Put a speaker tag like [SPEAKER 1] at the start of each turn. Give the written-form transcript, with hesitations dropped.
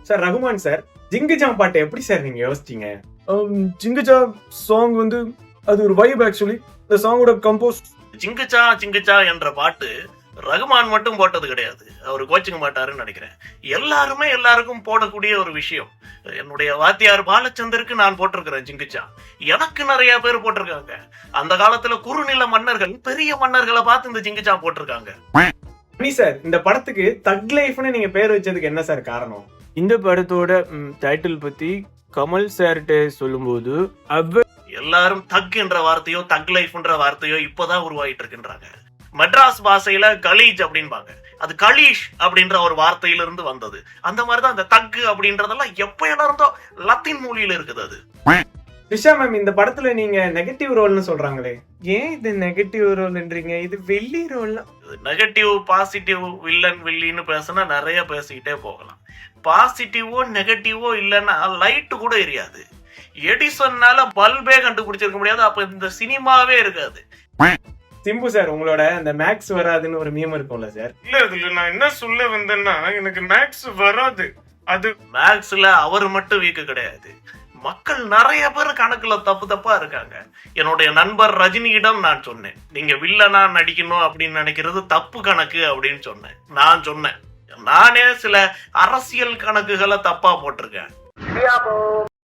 [SPEAKER 1] Sir Rahman sir, ஜிங்குஜாம் பாட்டை எப்படி sir நீங்க யோசிச்சீங்க? ஜிங்குஜா சாங் வந்து அது ஒரு வைப் ஆக்சுவலி. இந்த சாங்கோட கம்போஸ்
[SPEAKER 2] ஜிங்குச்சா ஜிங்குச்சா என்ற பாட்டு ரகுமான் மட்டும் போட்டது கிடையாது. அவர் கோச்சிக்க மாட்டாருன்னு நினைக்கிறேன். எல்லாருமே எல்லாருக்கும் போடக்கூடிய ஒரு விஷயம். என்னுடைய வாத்தியார் பாலச்சந்தருக்கு நான் போட்டிருக்கிறேன் ஜிங்குச்சா. எனக்கு நிறைய பேர் போட்டிருக்காங்க. அந்த காலத்துல குறுநில மன்னர்கள் பெரிய மன்னர்களை பார்த்து இந்த ஜிங்குச்சா போட்டிருக்காங்க.
[SPEAKER 1] சார், இந்த படத்துக்கு தக் லைஃப்னு நீங்க பேர் வச்சதுக்கு என்ன சார் காரணம்?
[SPEAKER 3] இந்த படத்தோட டைட்டில் பத்தி கமல் சார்கிட்ட சொல்லும்போது
[SPEAKER 2] எல்லாரும் தக் என்ற வார்த்தையோ தக் லைஃப்ன்ற வார்த்தையோ இப்பதான் உருவாயிட்டு இருக்கின்றாங்க. மெட்ராஸ் பாஷையில கலீஜ் அப்படின்பாங்க. அது கலீஷ் அப்படின்ற ஒரு வார்த்தையிலிருந்து வந்தது. அந்த மாதிரிதான் அந்த தக்கு அப்படின்றதெல்லாம் எப்ப இருந்தோ லத்தீன் மொழியில இருக்குது. அது
[SPEAKER 1] ரிஷா மேம், இந்த படத்துல நீங்க நெகட்டிவ் ரோல்னு சொல்றாங்களே, ஏன் இது நெகட்டிவ் ரோல்ன்றீங்க? இது வில்லி ரோல்.
[SPEAKER 2] நெகட்டிவ் பாசிட்டிவ் வில்லன் வில்லின்னு பேசினா நிறைய பேசிக்கிட்டே போகலாம். பாசிட்டிவோ நெகட்டிவோ இல்லைன்னா லைட் கூட எரியாது. எடிசன்னால பல்பே கண்டுபிடிச்சிருக்க முடியாது. அப்ப இந்த சினிமாவே இருக்காது.
[SPEAKER 1] சிம்பு சார், உங்களோட அந்த மேக்ஸ் வராதுன்னு ஒரு மீம் இருக்கும்ல சார்?
[SPEAKER 4] இல்ல இதுல நான் என்ன சொல்ல வந்தேன்னா, எனக்கு மேக்ஸ் வராது. அது
[SPEAKER 2] மேக்ஸ்ல அவர் மட்டும் வீக்கு கிடையாது. மக்கள் நிறைய பேர் கணக்குல தப்பா இருக்காங்க. என்னுடைய நண்பர் ரஜினியிடம் நான் சொன்னேன், நீங்க வில்லனா நடிக்கணும் அப்படின்னு நினைக்கிறது தப்பு கணக்கு அப்படின்னு சொன்னேன். நான் சொன்னேன், நானே சில அரசியல் கணக்குகளை தப்பா போட்டிருக்கேன்.